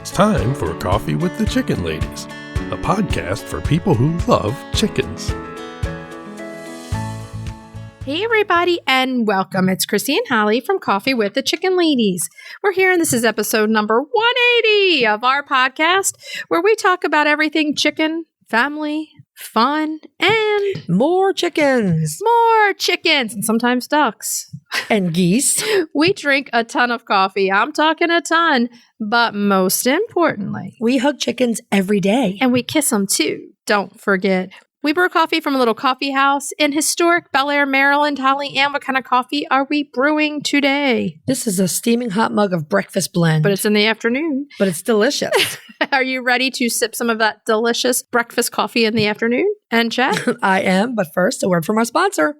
It's time for Coffee with the Chicken Ladies, a podcast for people who love chickens. Hey everybody, and welcome. It's Chrisie&Holly from Coffee with the Chicken Ladies. We're here, and this is episode number 180 of our podcast, where we talk about everything chicken, family, fun, and more chickens, and sometimes ducks. And geese. We drink a ton of coffee. I'm talking a ton, but most importantly, we hug chickens every day. And we kiss them too. Don't forget. We brew coffee from a little coffee house in historic Bel Air, Maryland. Holly, and what kind of coffee are we brewing today? This is a steaming hot mug of breakfast blend. But it's in the afternoon. But it's delicious. Are you ready to sip some of that delicious breakfast coffee in the afternoon and chat? I am, but first, a word from our sponsor.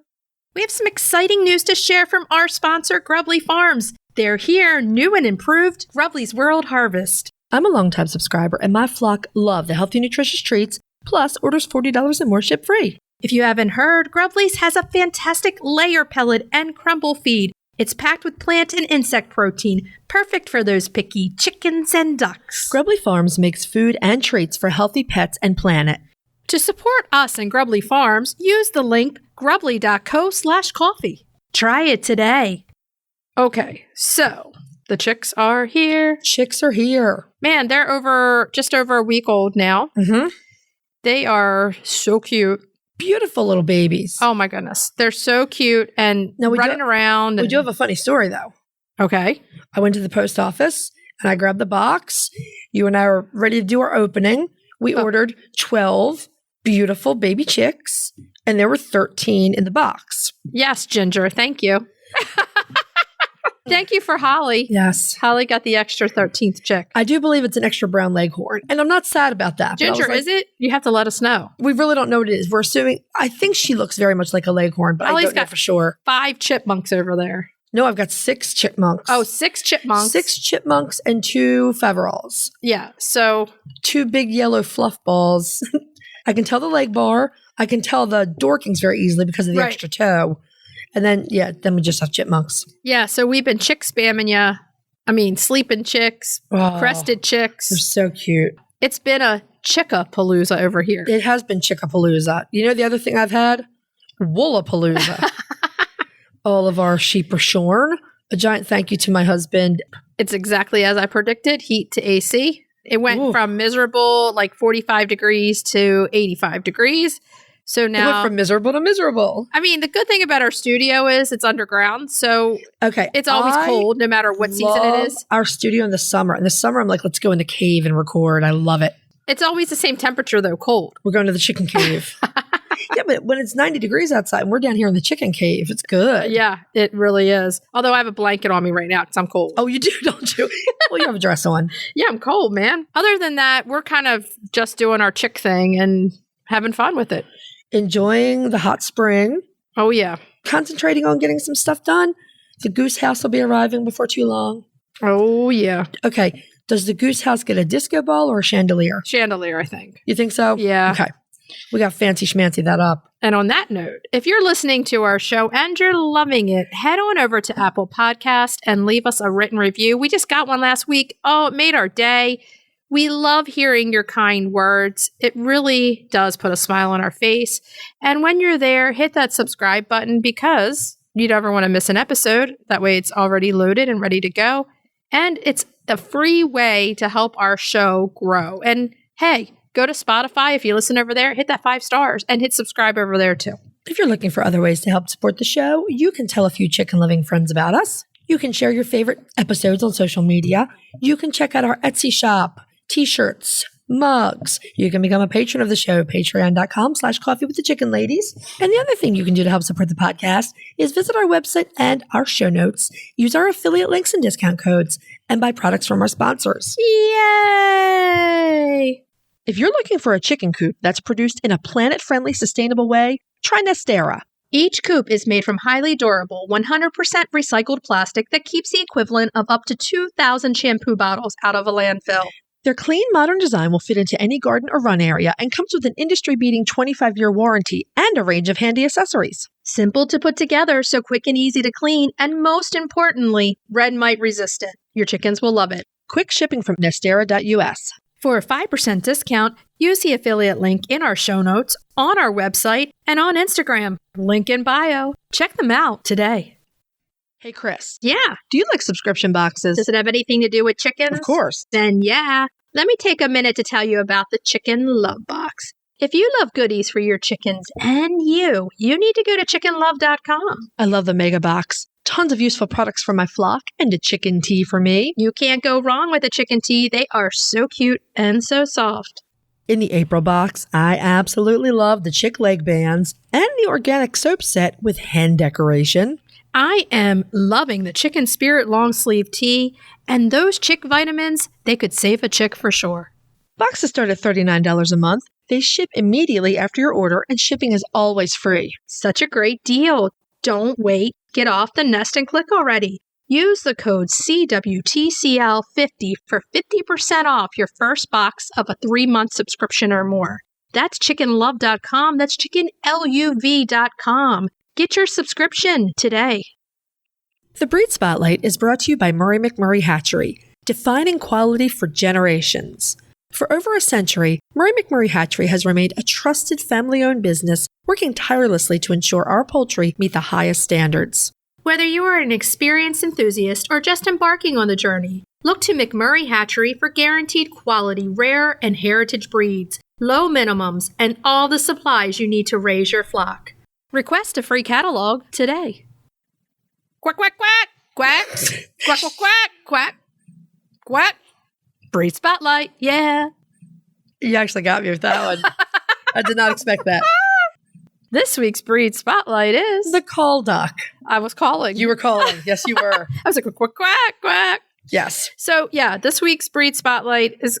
We have some exciting news to share from our sponsor, Grubbly Farms. They're here, new and improved, Grubbly's World Harvest. I'm a longtime subscriber, and my flock love the healthy, nutritious treats. Plus, orders $40 and more ship free. If you haven't heard, Grubbly's has a fantastic layer pellet and crumble feed. It's packed with plant and insect protein, perfect for those picky chickens and ducks. Grubbly Farms makes food and treats for healthy pets and planet. To support us and Grubbly Farms, use the link grubbly.co/coffee. Try it today. Okay, so the chicks are here. Chicks are here. Man, they're just over a week old now. Mm-hmm. They are so cute. Beautiful little babies. Oh my goodness. They're so cute and running around. We do have a funny story though. Okay. I went to the post office and I grabbed the box. You and I were ready to do our opening. We ordered 12 beautiful baby chicks and there were 13 in the box. Yes, Ginger. Thank you. Thank you for Holly. Yes. Holly got the extra 13th chick. I do believe it's an extra brown leghorn. And I'm not sad about that. Ginger, is it? You have to let us know. We really don't know what it is. We're assuming, I think she looks very much like a leghorn, but Holly's I don't know for sure. 5 chipmunks over there. No, I've got 6 chipmunks. Oh, 6 chipmunks. 6 chipmunks and 2 Feveralls. Yeah, so 2 big yellow fluff balls. I can tell the leg bar. I can tell the Dorkings very easily because of the extra toe. And then we just have chipmunks. Yeah, so we've been chick spamming you. I mean, sleeping chicks, crested chicks. They're so cute. It's been a chickapalooza over here. It has been chickapalooza. You know the other thing I've had? Woolapalooza. All of our sheep are shorn. A giant thank you to my husband. It's exactly as I predicted, heat to AC. It went from miserable, like 45 degrees to 85 degrees. So now, it went from miserable to miserable. I mean, the good thing about our studio is it's underground, so it's always cold no matter what season it is. Our studio in the summer. In the summer, I'm like, let's go in the cave and record. I love it. It's always the same temperature, though, cold. We're going to the chicken cave. Yeah, but when it's 90 degrees outside and we're down here in the chicken cave, it's good. Yeah, it really is. Although I have a blanket on me right now because I'm cold. Oh, you do, don't you? Well, you have a dress on. Yeah, I'm cold, man. Other than that, we're kind of just doing our chick thing and having fun with it. Enjoying the hot spring. Oh, yeah. Concentrating on getting some stuff done. The goose house will be arriving before too long. Oh, yeah. Okay. Does the goose house get a disco ball or a chandelier? Chandelier, I think. You think so? Yeah. Okay. We got fancy schmancy that up. And on that note, if you're listening to our show and you're loving it, head on over to Apple Podcast and leave us a written review. We just got one last week. Oh, it made our day. We love hearing your kind words. It really does put a smile on our face. And when you're there, hit that subscribe button because you never want to miss an episode. That way it's already loaded and ready to go. And it's a free way to help our show grow. And hey, go to Spotify. If you listen over there, hit that 5 stars and hit subscribe over there too. If you're looking for other ways to help support the show, you can tell a few chicken-loving friends about us. You can share your favorite episodes on social media. You can check out our Etsy shop. T-shirts, mugs. You can become a patron of the show, patreon.com/coffee with the chicken ladies. And the other thing you can do to help support the podcast is visit our website and our show notes, use our affiliate links and discount codes, and buy products from our sponsors. Yay! If you're looking for a chicken coop that's produced in a planet-friendly, sustainable way, try Nestera. Each coop is made from highly durable, 100% recycled plastic that keeps the equivalent of up to 2,000 shampoo bottles out of a landfill. Their clean, modern design will fit into any garden or run area and comes with an industry-beating 25-year warranty and a range of handy accessories. Simple to put together, so quick and easy to clean, and most importantly, red mite resistant. Your chickens will love it. Quick shipping from Nestera US. For a 5% discount, use the affiliate link in our show notes, on our website, and on Instagram. Link in bio. Check them out today. Hey, Chris. Yeah. Do you like subscription boxes? Does it have anything to do with chickens? Of course. Then yeah. Let me take a minute to tell you about the Chicken Love Box. If you love goodies for your chickens and you need to go to chickenlove.com. I love the mega box. Tons of useful products for my flock and a chicken tea for me. You can't go wrong with a chicken tea. They are so cute and so soft. In the April box, I absolutely love the chick leg bands and the organic soap set with hen decoration. I am loving the Chicken Spirit long sleeve tee, and those chick vitamins, they could save a chick for sure. Boxes start at $39 a month. They ship immediately after your order, and shipping is always free. Such a great deal. Don't wait. Get off the nest and click already. Use the code CWTCL50 for 50% off your first box of a 3-month subscription or more. That's chickenlove.com. That's chickenluv.com. Get your subscription today. The Breed Spotlight is brought to you by McMurray Hatchery, defining quality for generations. For over a century, McMurray Hatchery has remained a trusted family-owned business working tirelessly to ensure our poultry meet the highest standards. Whether you are an experienced enthusiast or just embarking on the journey, look to McMurray Hatchery for guaranteed quality, rare and heritage breeds, low minimums, and all the supplies you need to raise your flock. Request a free catalog today. Quack, quack, quack, quack, quack, quack, quack, quack, quack. Breed Spotlight, yeah. You actually got me with that one. I did not expect that. This week's Breed Spotlight is The call duck. I was calling. You were calling. Yes, you were. I was like, quack, quack, quack. Yes. So, yeah, this week's Breed Spotlight is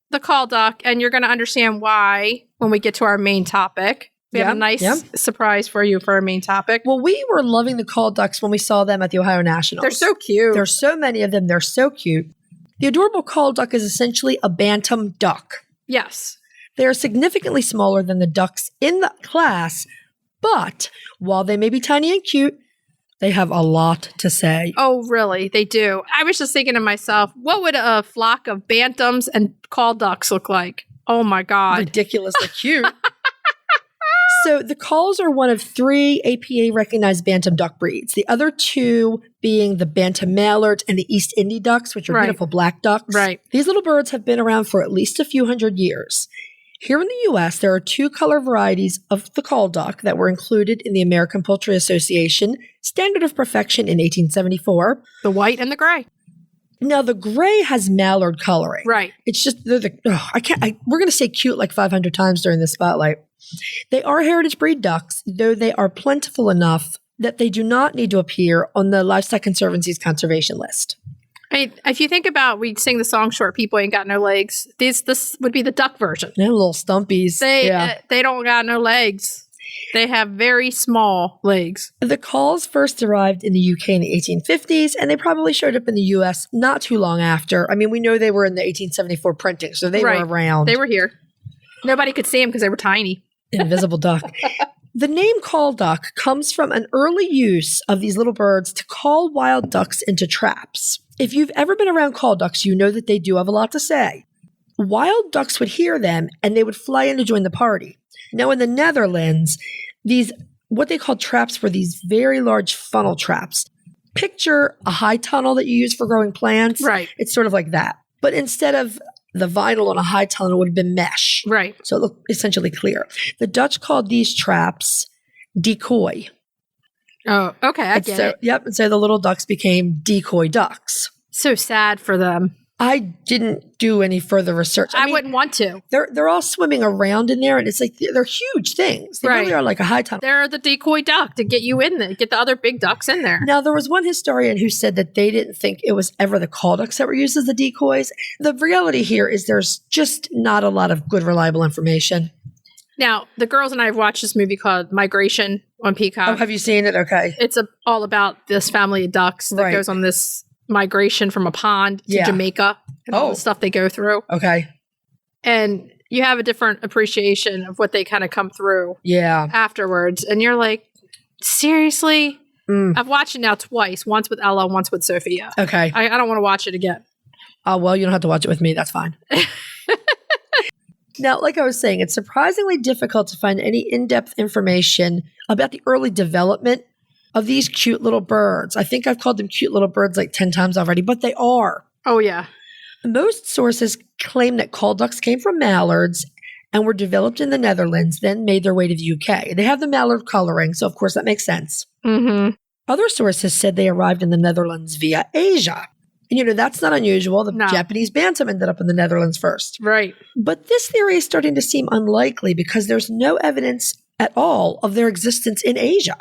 the call duck, and you're going to understand why when we get to our main topic. We have a nice surprise for you for our main topic. Well, we were loving the call ducks when we saw them at the Ohio Nationals. They're so cute. There's so many of them. They're so cute. The adorable call duck is essentially a bantam duck. Yes. They are significantly smaller than the ducks in the class, but while they may be tiny and cute, they have a lot to say. Oh, really? They do. I was just thinking to myself, what would a flock of bantams and call ducks look like? Oh, my God. Ridiculously cute. So the calls are one of 3 APA-recognized bantam duck breeds. The other 2 being the bantam mallard and the East Indy ducks, which are beautiful black ducks. Right. These little birds have been around for at least a few hundred years. Here in the U.S., there are 2 color varieties of the call duck that were included in the American Poultry Association Standard of Perfection in 1874. The white and the gray. Now, the gray has mallard coloring. Right. It's just, we're going to say cute like 500 times during this spotlight. They are heritage breed ducks, though they are plentiful enough that they do not need to appear on the Livestock Conservancy's conservation list. I mean, if you think about, we sing the song "Short People Ain't Got No Legs." This would be the duck version. They're little stumpies. They don't got no legs. They have very small legs. The calls first arrived in the UK in the 1850s, and they probably showed up in the US not too long after. I mean, we know they were in the 1874 printing, so they were around. They were here. Nobody could see them because they were tiny. Invisible duck. The name call duck comes from an early use of these little birds to call wild ducks into traps. If you've ever been around call ducks, you know that they do have a lot to say. Wild ducks would hear them and they would fly in to join the party. Now in the Netherlands, these what they call traps were these very large funnel traps. Picture a high tunnel that you use for growing plants. Right. It's sort of like that. But instead of the vinyl on a high tunnel would have been mesh. Right. So it looked essentially clear. The Dutch called these traps decoy. Oh, okay. I get it. Yep. And so the little ducks became decoy ducks. So sad for them. I didn't do any further research. I mean, wouldn't want to. They're all swimming around in there, and it's like they're huge things. They really are like a high tunnel. They're the decoy duck to get you in there, get the other big ducks in there. Now, there was one historian who said that they didn't think it was ever the call ducks that were used as the decoys. The reality here is there's just not a lot of good, reliable information. Now, the girls and I have watched this movie called Migration on Peacock. Oh, have you seen it? Okay. It's all about this family of ducks that goes on this migration from a pond to Jamaica and all the stuff they go through. Okay. And you have a different appreciation of what they kind of come through afterwards. And you're like, seriously? I've watched it now twice, once with Ella, once with Sophia. Okay. I don't want to watch it again. Oh, well, you don't have to watch it with me. That's fine. Now, like I was saying, it's surprisingly difficult to find any in-depth information about the early development of these cute little birds. I think I've called them cute little birds like 10 times already, but they are. Oh, yeah. Most sources claim that call ducks came from mallards and were developed in the Netherlands, then made their way to the UK. They have the mallard coloring, so of course that makes sense. Mm-hmm. Other sources said they arrived in the Netherlands via Asia. And, that's not unusual. The Japanese bantam ended up in the Netherlands first. Right. But this theory is starting to seem unlikely because there's no evidence at all of their existence in Asia.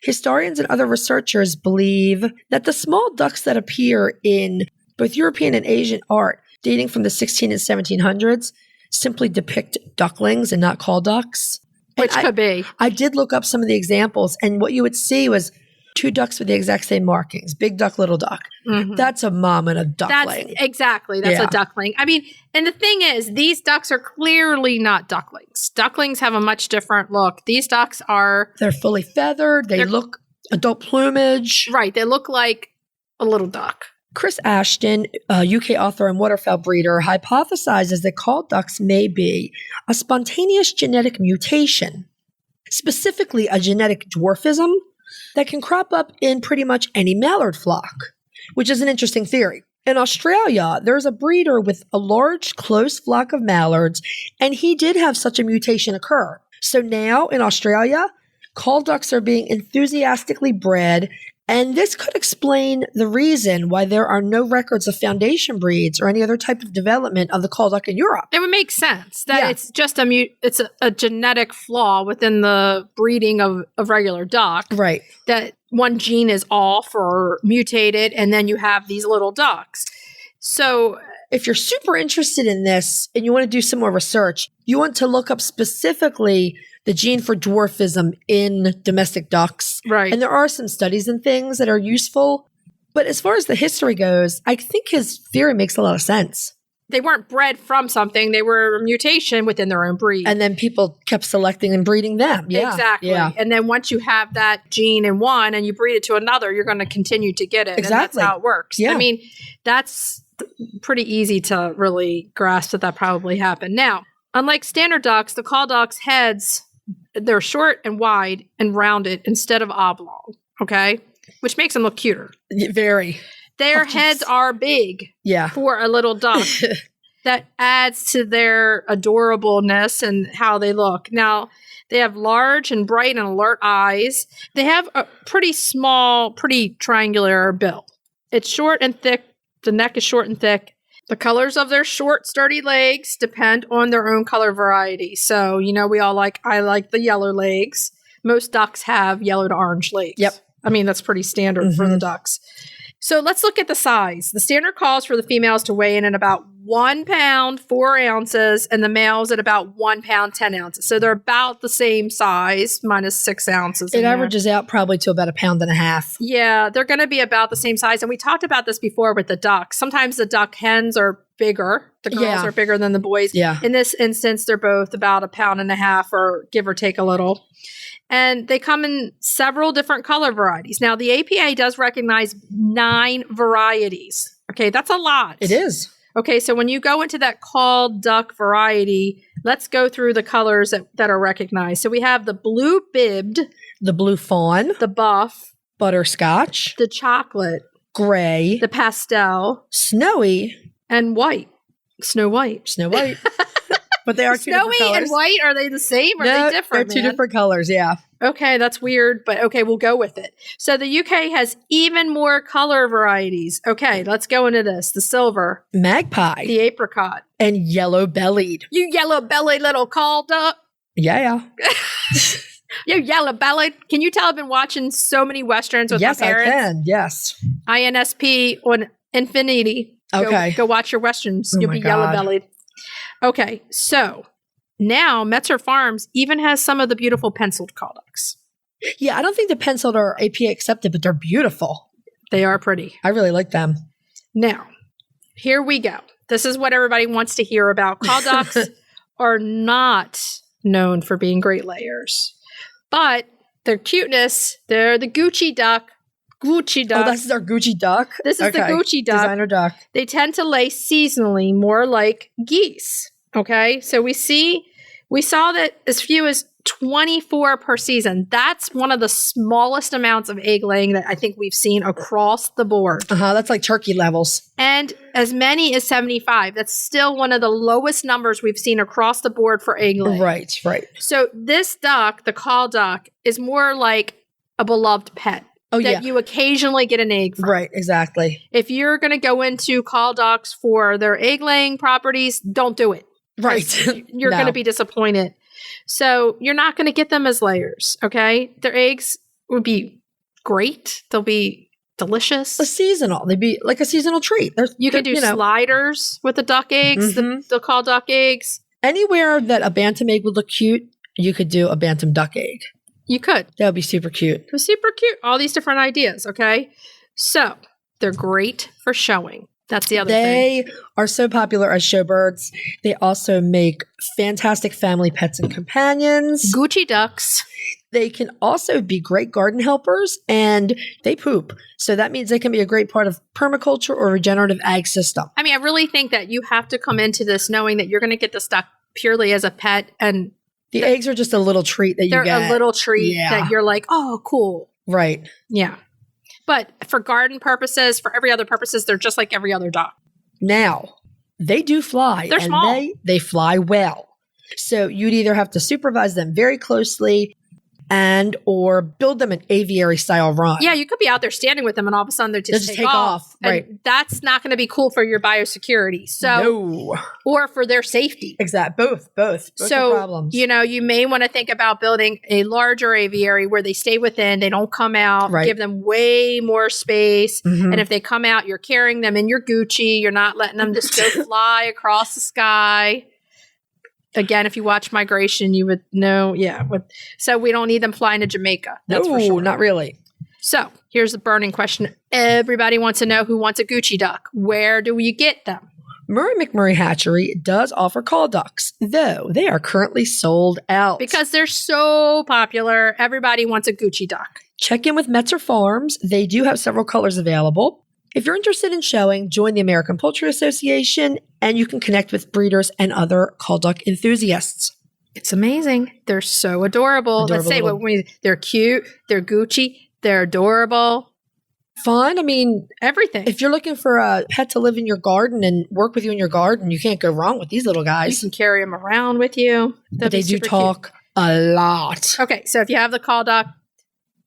Historians and other researchers believe that the small ducks that appear in both European and Asian art dating from the 16 and 1700s simply depict ducklings and not call ducks. Which could be. I did look up some of the examples, and what you would see was 2 ducks with the exact same markings. Big duck, little duck. Mm-hmm. That's a mom and a duckling. That's a duckling. I mean, and the thing is, these ducks are clearly not ducklings. Ducklings have a much different look. These ducks are... They're fully feathered. They look adult plumage. Right. They look like a little duck. Chris Ashton, a UK author and waterfowl breeder, hypothesizes that call ducks may be a spontaneous genetic mutation, specifically a genetic dwarfism, that can crop up in pretty much any mallard flock, which is an interesting theory. In Australia, there's a breeder with a large, close flock of mallards, and he did have such a mutation occur. So now in Australia, call ducks are being enthusiastically bred, and this could explain the reason why there are no records of foundation breeds or any other type of development of the call duck in Europe. It would make sense that it's just a genetic flaw within the breeding of regular duck. Right. That one gene is off or mutated, and then you have these little ducks. So if you're super interested in this and you want to do some more research, you want to look up specifically the gene for dwarfism in domestic ducks. Right. And there are some studies and things that are useful. But as far as the history goes, I think his theory makes a lot of sense. They weren't bred from something. They were a mutation within their own breed. And then people kept selecting and breeding them. Yeah. Exactly. Yeah. And then once you have that gene in one and you breed it to another, you're going to continue to get it. Exactly. And that's how it works. Yeah. I mean, that's pretty easy to really grasp that probably happened. Now, unlike standard ducks, the call ducks' heads, they're short and wide and rounded instead of oblong, okay? Which makes them look cuter. Very. Their heads are big for a little duck. That adds to their adorableness and how they look. Now, they have large and bright and alert eyes. They have a pretty small, pretty triangular bill. It's short and thick. The neck is short and thick. The colors of their short, sturdy legs depend on their own color variety. So, I like the yellow legs. Most ducks have yellow to orange legs. Yep. I mean, that's pretty standard for the ducks. So let's look at the size. The standard calls for the females to weigh in at about 1 pound, 4 ounces, and the males at about 1 pound, 10 ounces. So they're about the same size, minus 6 ounces. It averages out probably to about 1.5 pounds. Yeah, they're going to be about the same size. And we talked about this before with the ducks. Sometimes the duck hens are bigger. The girls are bigger than the boys. Yeah. In this instance, they're both about 1.5 pounds or give or take a little. And they come in several different color varieties. Now, the APA does recognize 9 varieties. Okay, that's a lot. It is. Okay, so when you go into that called duck variety, let's go through the colors that are recognized. So we have the blue bibbed, the blue fawn, the buff, butterscotch, the chocolate, gray, the pastel, snowy, and white. Snow white. Snow white. But they are two different colors. Snowy and white, are they the same or are they different? They're two different colors, yeah. Okay, that's weird, but okay, we'll go with it. So the UK has even more color varieties. Okay, let's go into this. The silver. Magpie. The apricot. And yellow-bellied. You yellow-bellied little call duck. Yeah. You yellow-bellied. Can you tell I've been watching so many Westerns with my parents? Yes, I can. Yes. INSP on Infinity. Okay. Go watch your Westerns. Oh You'll be yellow-bellied. Okay, so now Metzer Farms even has some of the beautiful penciled call ducks. Yeah, I don't think the penciled are APA accepted, but they're beautiful. They are pretty. I really like them. Now, here we go. This is what everybody wants to hear about. Call ducks are not known for being great layers, but their cuteness, they're the Gucci duck, Gucci duck. Oh, this is our Gucci duck? This is the Gucci duck. Designer duck. They tend to lay seasonally more like geese. Okay. So we saw that as few as 24 per season. That's one of the smallest amounts of egg laying that I think we've seen across the board. That's like turkey levels. And as many as 75. That's still one of the lowest numbers we've seen across the board for egg laying. Right. So this duck, the call duck, is more like a beloved pet. That you occasionally get an egg from. Right, exactly. If you're going to go into call ducks for their egg laying properties, don't do it. Right. You're going to be disappointed. So you're not going to get them as layers, okay? Their eggs would be great. They'll be delicious. Seasonal. They'd be like a seasonal treat. You could do sliders with the duck eggs, the call duck eggs. Anywhere that a bantam egg would look cute, you could do a bantam duck egg. You could. That would be super cute. It was super cute. All these different ideas, okay? So they're great for showing. That's the other thing. They are so popular as showbirds. They also make fantastic family pets and companions. Gucci ducks. They can also be great garden helpers, and they poop. So that means they can be a great part of permaculture or regenerative ag system. I mean, I really think that you have to come into this knowing that you're going to get this duck purely as a pet, and the eggs are just a little treat that you get. They're a little treat that you're like, oh, cool. Right. Yeah. But for garden purposes, for every other purposes, they're just like every other duck. Now, they do fly. They're small. They fly well. So you'd either have to supervise them very closely and or build them an aviary style run. Yeah, you could be out there standing with them and all of a sudden they just take off. Right. And that's not going to be cool for your biosecurity. So, no. Or for their safety. Exactly. Both so, are problems. You may want to think about building a larger aviary where they stay within, they don't come out, give them way more space. And if they come out, you're carrying them in your Gucci. You're not letting them just go fly across the sky. Again, if you watch Migration, you would know, so we don't need them flying to Jamaica. That's for sure. Not really. So here's the burning question. Everybody wants to know who wants a Gucci duck. Where do you get them? McMurray Hatchery does offer call ducks, though they are currently sold out. Because they're so popular, everybody wants a Gucci duck. Check in with Metzer Farms. They do have several colors available. If you're interested in showing, join the American Poultry Association, and you can connect with breeders and other call duck enthusiasts. It's amazing. They're so adorable. Let's say they're cute, they're Gucci, they're adorable. Fun. I mean, everything. If you're looking for a pet to live in your garden and work with you in your garden, you can't go wrong with these little guys. You can carry them around with you. But they do talk a lot. Okay, so if you have the call duck,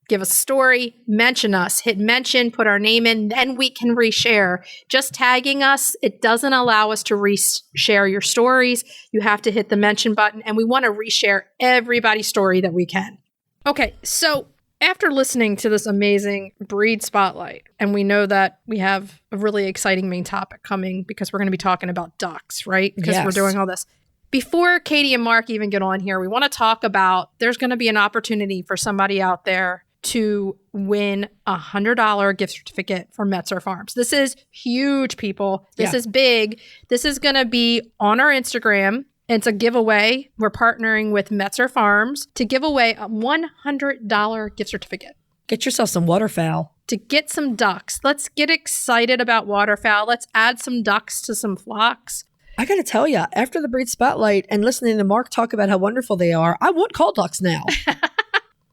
give us a story, mention us, hit mention, put our name in, then we can reshare. Just tagging us, it doesn't allow us to reshare your stories. You have to hit the mention button, and we want to reshare everybody's story that we can. Okay, so after listening to this amazing breed spotlight, and we know that we have a really exciting main topic coming because we're going to be talking about ducks, right? Because we're doing all this. Before Katy and Marc even get on here, we want to talk about there's going to be an opportunity for somebody out there to win $100 gift certificate for Metzer Farms. This is huge, people. This is big. This is going to be on our Instagram. It's a giveaway. We're partnering with Metzer Farms to give away a $100 gift certificate. Get yourself some waterfowl. To get some ducks. Let's get excited about waterfowl. Let's add some ducks to some flocks. I got to tell you, after the breed spotlight and listening to Marc talk about how wonderful they are, I want call ducks now.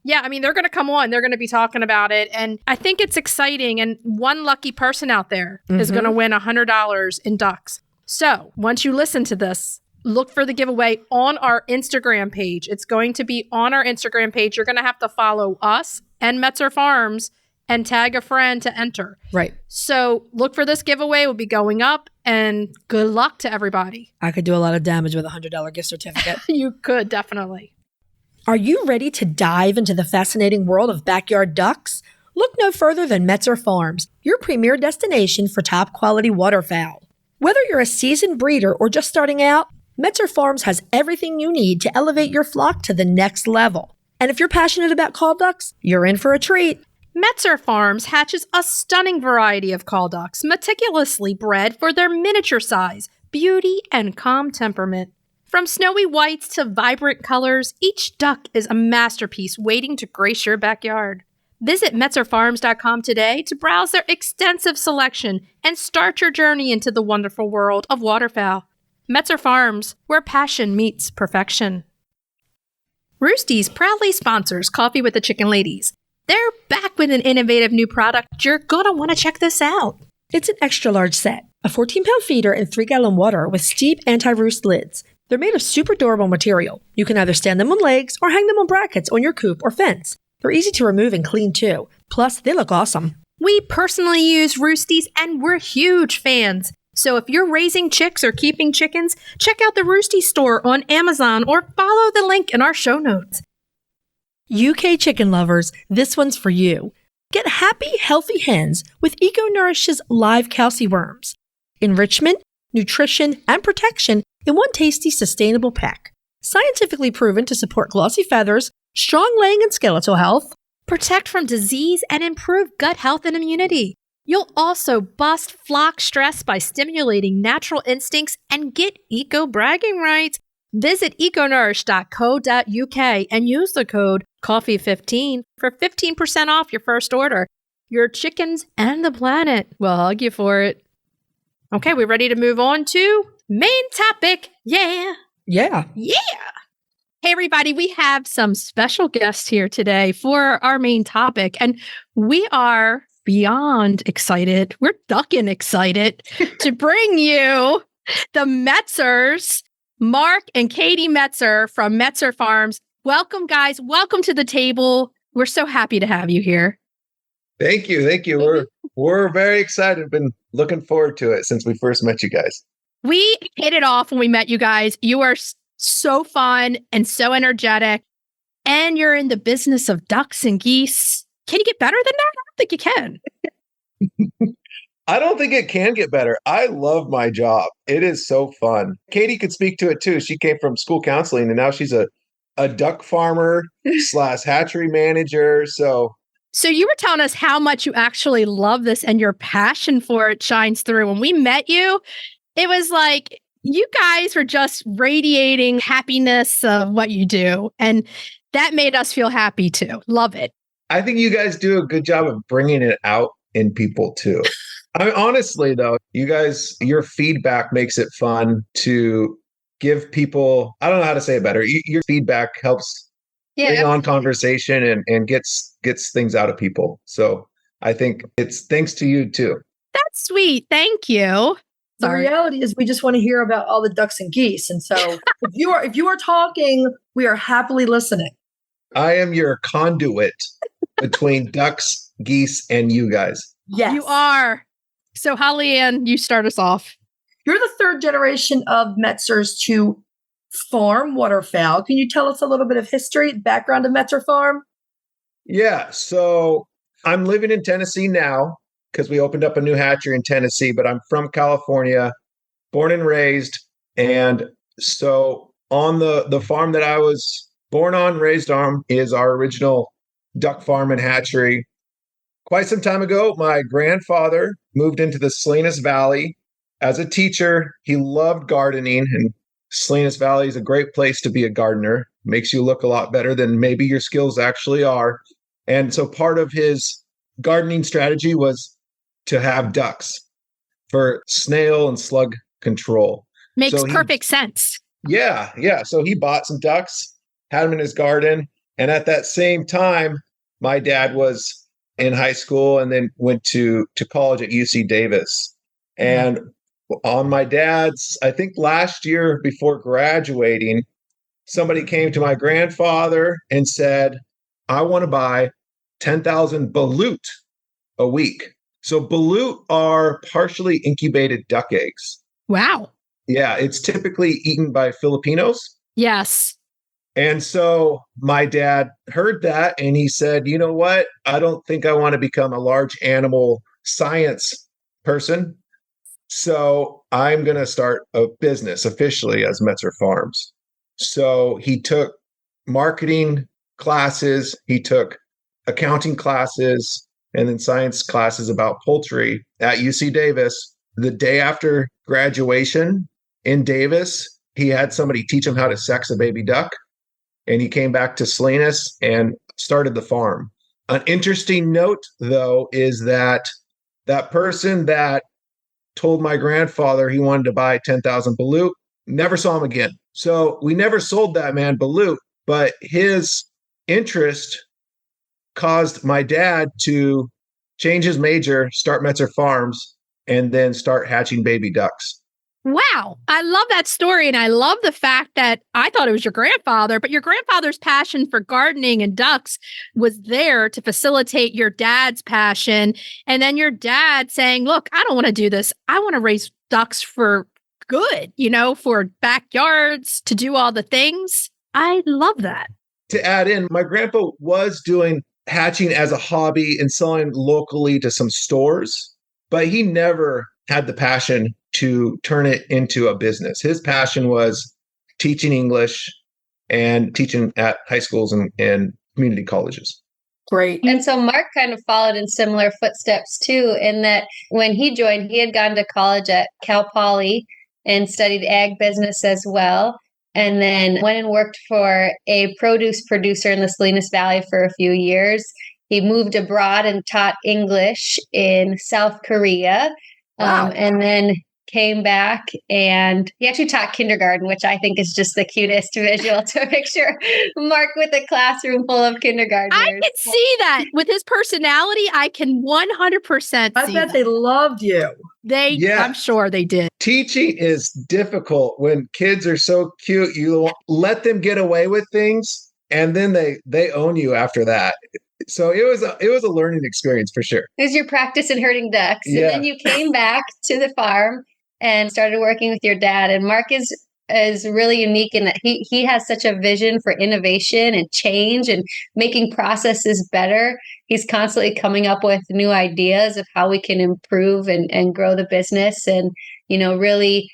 Yeah, I mean, they're going to come on. They're going to be talking about it. And I think it's exciting. And one lucky person out there is going to win $100 in ducks. So once you listen to this, look for the giveaway on our Instagram page. It's going to be on our Instagram page. You're going to have to follow us and Metzer Farms and tag a friend to enter. Right. So look for this giveaway. It will be going up. And good luck to everybody. I could do a lot of damage with a $100 gift certificate. You could, definitely. Are you ready to dive into the fascinating world of backyard ducks? Look no further than Metzer Farms, your premier destination for top quality waterfowl. Whether you're a seasoned breeder or just starting out, Metzer Farms has everything you need to elevate your flock to the next level. And if you're passionate about call ducks, you're in for a treat. Metzer Farms hatches a stunning variety of call ducks, meticulously bred for their miniature size, beauty, and calm temperament. From snowy whites to vibrant colors, each duck is a masterpiece waiting to grace your backyard. Visit metzerfarms.com today to browse their extensive selection and start your journey into the wonderful world of waterfowl. Metzer Farms, where passion meets perfection. Roosty's proudly sponsors Coffee with the Chicken Ladies. They're back with an innovative new product. You're going to want to check this out. It's an extra large set, a 14-pound feeder and 3-gallon water with steep anti-roost lids. They're made of super durable material. You can either stand them on legs or hang them on brackets on your coop or fence. They're easy to remove and clean too. Plus, they look awesome. We personally use Roosties and we're huge fans. So if you're raising chicks or keeping chickens, check out the Roosty store on Amazon or follow the link in our show notes. UK chicken lovers, this one's for you. Get happy, healthy hens with ECONourish's live Calci worms. Enrichment, nutrition, and protection in one tasty, sustainable pack. Scientifically proven to support glossy feathers, strong laying and skeletal health, protect from disease, and improve gut health and immunity. You'll also bust flock stress by stimulating natural instincts and get eco bragging rights. Visit econourish.co.uk and use the code COFFEE15 for 15% off your first order. Your chickens and the planet will hug you for it. Okay, we ready to move on to main topic? Yeah. Yeah. Hey, everybody, we have some special guests here today for our main topic, and we are beyond excited. We're ducking excited to bring you the Metzers, Marc and Katy Metzer from Metzer Farms. Welcome, guys. Welcome to the table. We're so happy to have you here. Thank you. We're very excited. Been looking forward to it since we first met you guys. We hit it off when we met you guys. You are so fun and so energetic, and you're in the business of ducks and geese. Can you get better than that? I don't think you can. I don't think it can get better. I love my job. It is so fun. Katy could speak to it too. She came from school counseling and now she's a duck farmer / hatchery manager. So you were telling us how much you actually love this and your passion for it shines through. When we met you, it was like you guys were just radiating happiness of what you do. And that made us feel happy too. Love it. I think you guys do a good job of bringing it out in people too. I mean, honestly though, you guys, your feedback makes it fun to give people, I don't know how to say it better. Your feedback helps bring on conversation and gets things out of people. So I think it's thanks to you too. That's sweet. Thank you. The reality is we just want to hear about all the ducks and geese. And so if you are talking, we are happily listening. I am your conduit between ducks, geese, and you guys. Yes. You are. So Holly Ann, you start us off. You're the third generation of Metzers to farm waterfowl. Can you tell us a little bit of history, background of Metzer Farm? Yeah. So I'm living in Tennessee now because we opened up a new hatchery in Tennessee, but I'm from California, born and raised. And so on the farm that I was born on, raised on, is our original duck farm and hatchery. Quite some time ago, my grandfather moved into the Salinas Valley as a teacher. He loved gardening, and Salinas Valley is a great place to be a gardener. Makes you look a lot better than maybe your skills actually are. And so part of his gardening strategy was to have ducks for snail and slug control. Makes perfect sense. Yeah. So he bought some ducks, had them in his garden. And at that same time, my dad was in high school and then went to college at UC Davis. And on my dad's, I think last year before graduating, somebody came to my grandfather and said, I want to buy 10,000 balut a week. So balut are partially incubated duck eggs. Wow. Yeah, it's typically eaten by Filipinos. Yes. And so my dad heard that and he said, you know what? I don't think I want to become a large animal science person. So I'm going to start a business officially as Metzer Farms. So he took marketing classes, he took accounting classes, and then science classes about poultry at UC Davis. The day after graduation in Davis, he had somebody teach him how to sex a baby duck. And he came back to Salinas and started the farm. An interesting note, though, is that that person that told my grandfather he wanted to buy 10,000 balut never saw him again. So we never sold that man balut, but his interest caused my dad to change his major, start Metzer Farms, and then start hatching baby ducks. Wow. I love that story. And I love the fact that I thought it was your grandfather, but your grandfather's passion for gardening and ducks was there to facilitate your dad's passion. And then your dad saying, look, I don't want to do this. I want to raise ducks for good, for backyards, to do all the things. I love that. To add in, my grandpa was doing hatching as a hobby and selling locally to some stores, but he never had the passion to turn it into a business. His passion was teaching English and teaching at high schools and community colleges. Great. And so Marc kind of followed in similar footsteps too, in that when he joined, he had gone to college at Cal Poly and studied ag business as well. And then went and worked for a produce producer in the Salinas Valley for a few years. He moved abroad and taught English in South Korea. Wow. And then came back, and he actually taught kindergarten, which I think is just the cutest visual to picture Marc with a classroom full of kindergartners. I can see that with his personality. I can 100% I bet they loved you. Yeah. I'm sure they did. Teaching is difficult when kids are so cute. You let them get away with things, and then they own you after that. So it was a learning experience for sure. It was your practice in herding ducks. Yeah. And then you came back to the farm and started working with your dad. And Marc is really unique in that he has such a vision for innovation and change and making processes better. He's constantly coming up with new ideas of how we can improve and grow the business and, really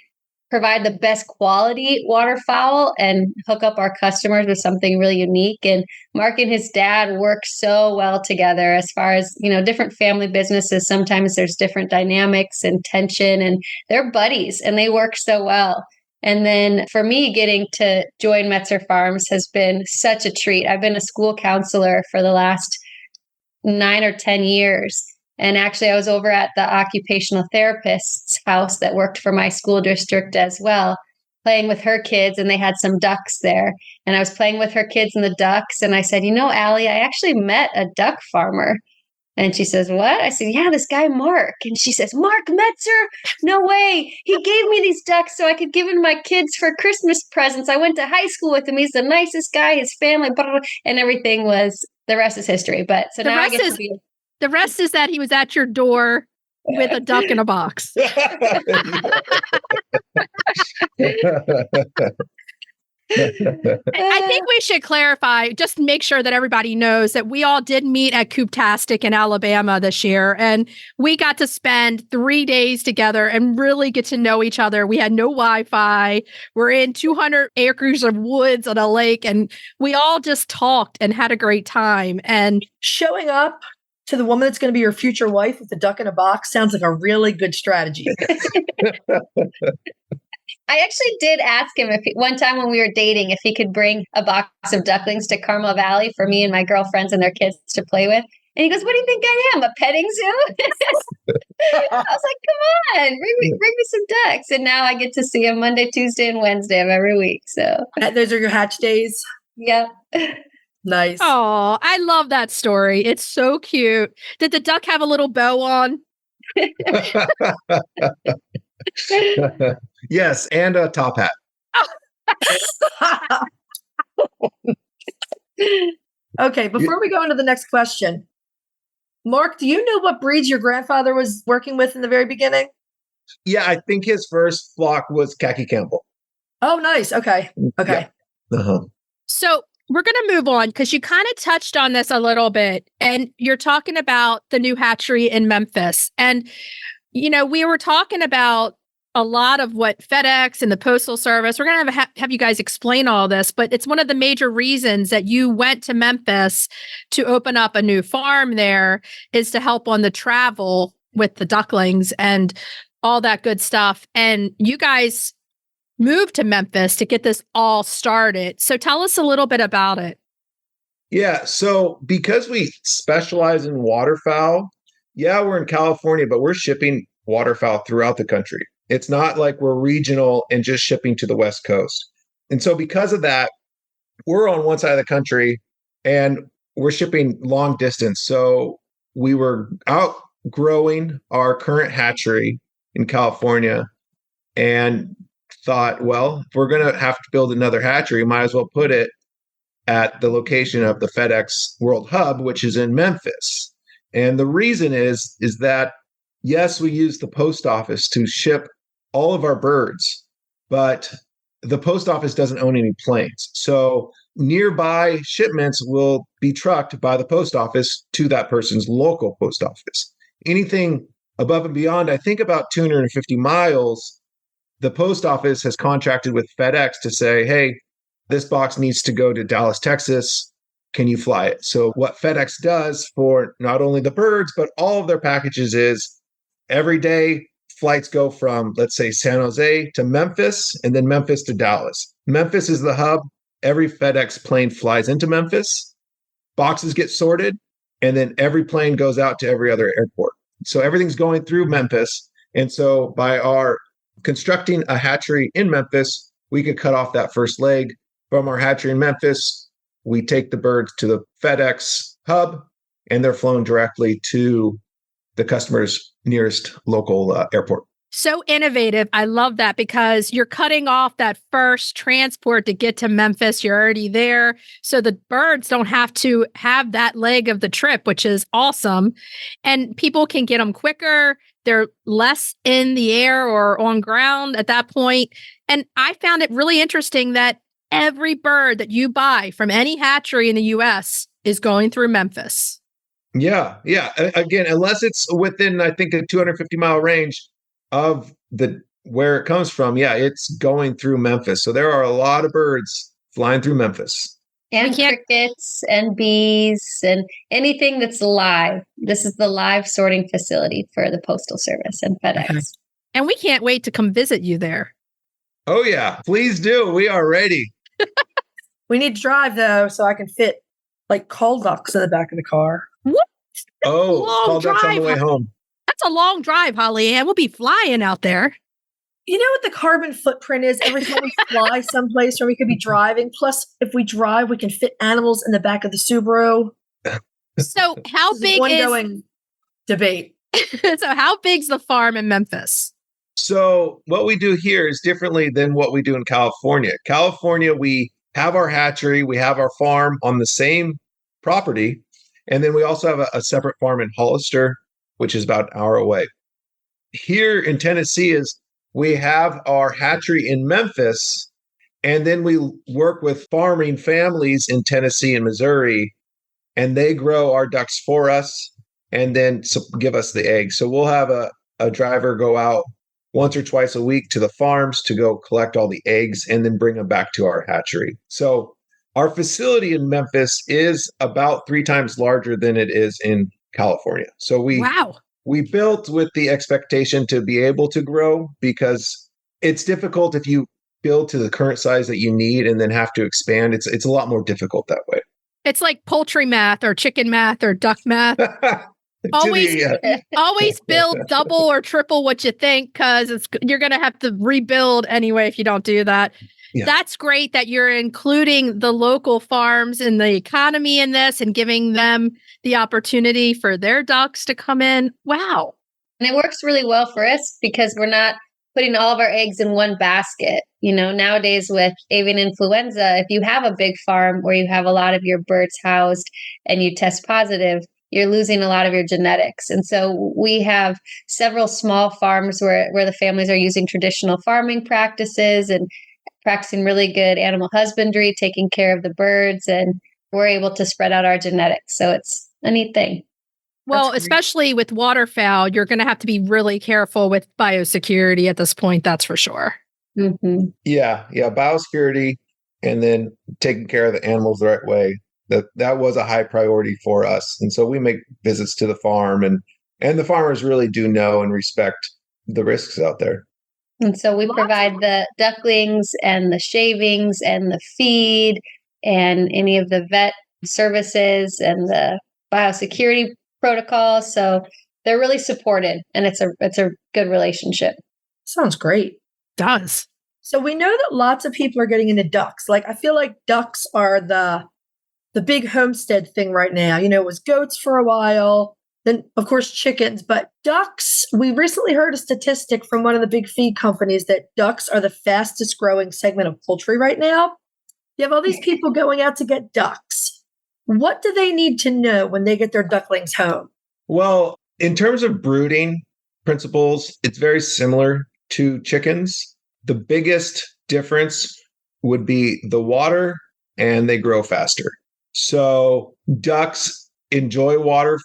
provide the best quality waterfowl and hook up our customers with something really unique. And Marc and his dad work so well together as far as, different family businesses. Sometimes there's different dynamics and tension, and they're buddies and they work so well. And then for me, getting to join Metzer Farms has been such a treat. I've been a school counselor for the last 9 or 10 years. And actually, I was over at the occupational therapist's house that worked for my school district as well, playing with her kids, and they had some ducks there. And I was playing with her kids and the ducks. And I said, Allie, I actually met a duck farmer. And she says, what? I said, yeah, this guy, Marc. And she says, Marc Metzer? No way. He gave me these ducks so I could give them my kids for Christmas presents. I went to high school with him. He's the nicest guy, his family, blah, blah, blah. And everything was, the rest is history. But so now I get to be... The rest is that he was at your door with a duck in a box. I think we should clarify, just make sure that everybody knows that we all did meet at Cooptastic in Alabama this year. And we got to spend 3 days together and really get to know each other. We had no Wi-Fi. We're in 200 acres of woods on a lake. And we all just talked and had a great time. And showing up to the woman that's going to be your future wife with the duck in a box sounds like a really good strategy. I actually did ask him one time when we were dating if he could bring a box of ducklings to Carmel Valley for me and my girlfriends and their kids to play with. And he goes, what do you think I am, a petting zoo? I was like, come on, bring me some ducks. And now I get to see him Monday, Tuesday, and Wednesday of every week. So those are your hatch days? Yep. Nice. Oh, I love that story. It's so cute. Did the duck have a little bow on? Yes, and a top hat. Okay, before we go into the next question, Marc, do you know what breeds your grandfather was working with in the very beginning? Yeah, I think his first flock was Khaki Campbell. Oh, nice. Okay. Yeah. Uh-huh. So we're going to move on because you kind of touched on this a little bit, and you're talking about the new hatchery in Memphis. And, we were talking about a lot of what FedEx and the Postal Service, we're going to have you guys explain all this, but it's one of the major reasons that you went to Memphis to open up a new farm there is to help on the travel with the ducklings and all that good stuff. And you guys moved to Memphis to get this all started. So tell us a little bit about it. Yeah. So because we specialize in waterfowl, yeah, we're in California, but we're shipping waterfowl throughout the country. It's not like we're regional and just shipping to the West Coast. And so because of that, we're on one side of the country and we're shipping long distance. So we were outgrowing our current hatchery in California and thought, well, if we're going to have to build another hatchery, might as well put it at the location of the FedEx World Hub, which is in Memphis. And the reason is that yes, we use the post office to ship all of our birds, but the post office doesn't own any planes. So nearby shipments will be trucked by the post office to that person's local post office. Anything above and beyond, I think about 250 miles, the post office has contracted with FedEx to say, hey, this box needs to go to Dallas, Texas. Can you fly it? So what FedEx does for not only the birds, but all of their packages is every day flights go from, let's say, San Jose to Memphis and then Memphis to Dallas. Memphis is the hub. Every FedEx plane flies into Memphis. Boxes get sorted, and then every plane goes out to every other airport. So everything's going through Memphis. And so by our constructing a hatchery in Memphis, we could cut off that first leg. From our hatchery in Memphis, we take the birds to the FedEx hub, and they're flown directly to the customer's nearest local airport. So innovative. I love that because you're cutting off that first transport to get to Memphis. You're already there. So the birds don't have to have that leg of the trip, which is awesome. And people can get them quicker. They're less in the air or on ground at that point. And I found it really interesting that every bird that you buy from any hatchery in the US is going through Memphis. Yeah. Again, unless it's within, I think, a 250-mile range of the where it comes from, yeah, it's going through Memphis. So there are a lot of birds flying through Memphis. And crickets and bees and anything that's live. This is the live sorting facility for the Postal Service and FedEx. And we can't wait to come visit you there. Oh, yeah. Please do. We are ready. We need to drive, though, so I can fit like call ducks in the back of the car. What? Oh, call ducks on the way home. That's a long drive, Holly, and we'll be flying out there. You know what the carbon footprint is every time we fly someplace where we could be driving? Plus, if we drive, we can fit animals in the back of the Subaru. So how big is... ongoing debate. So how big's the farm in Memphis? So what we do here is differently than what we do in California. California, we have our hatchery, we have our farm on the same property, and then we also have a separate farm in Hollister, which is about an hour away. Here in Tennessee we have our hatchery in Memphis, and then we work with farming families in Tennessee and Missouri, and they grow our ducks for us and then give us the eggs. So we'll have a driver go out once or twice a week to the farms to go collect all the eggs and then bring them back to our hatchery. So our facility in Memphis is about 3 times larger than it is in California. So we built with the expectation to be able to grow, because it's difficult if you build to the current size that you need and then have to expand. It's a lot more difficult that way. It's like poultry math or chicken math or duck math. Always build double or triple what you think, because you're going to have to rebuild anyway if you don't do that. Yeah. That's great that you're including the local farms in the economy in this and giving them the opportunity for their ducks to come in. Wow. And it works really well for us because we're not putting all of our eggs in one basket. You know, nowadays with avian influenza, if you have a big farm where you have a lot of your birds housed and you test positive, you're losing a lot of your genetics. And so we have several small farms where the families are using traditional farming practices and practicing really good animal husbandry, taking care of the birds, and we're able to spread out our genetics. So it's a neat thing. Well, especially with waterfowl, you're going to have to be really careful with biosecurity at this point. That's for sure. Mm-hmm. Yeah. Biosecurity, and then taking care of the animals the right way. That was a high priority for us. And so we make visits to the farm, and the farmers really do know and respect the risks out there. And so we provide the ducklings and the shavings and the feed and any of the vet services and the biosecurity protocols. So they're really supported, and it's a good relationship. Sounds great. Does. So we know that lots of people are getting into ducks. Like, I feel like ducks are the big homestead thing right now. You know, it was goats for a while, then of course chickens, but ducks, we recently heard a statistic from one of the big feed companies that ducks are the fastest growing segment of poultry right now. You have all these people going out to get ducks. What do they need to know when they get their ducklings home? Well, in terms of brooding principles, it's very similar to chickens. The biggest difference would be the water, and they grow faster. So ducks enjoy water.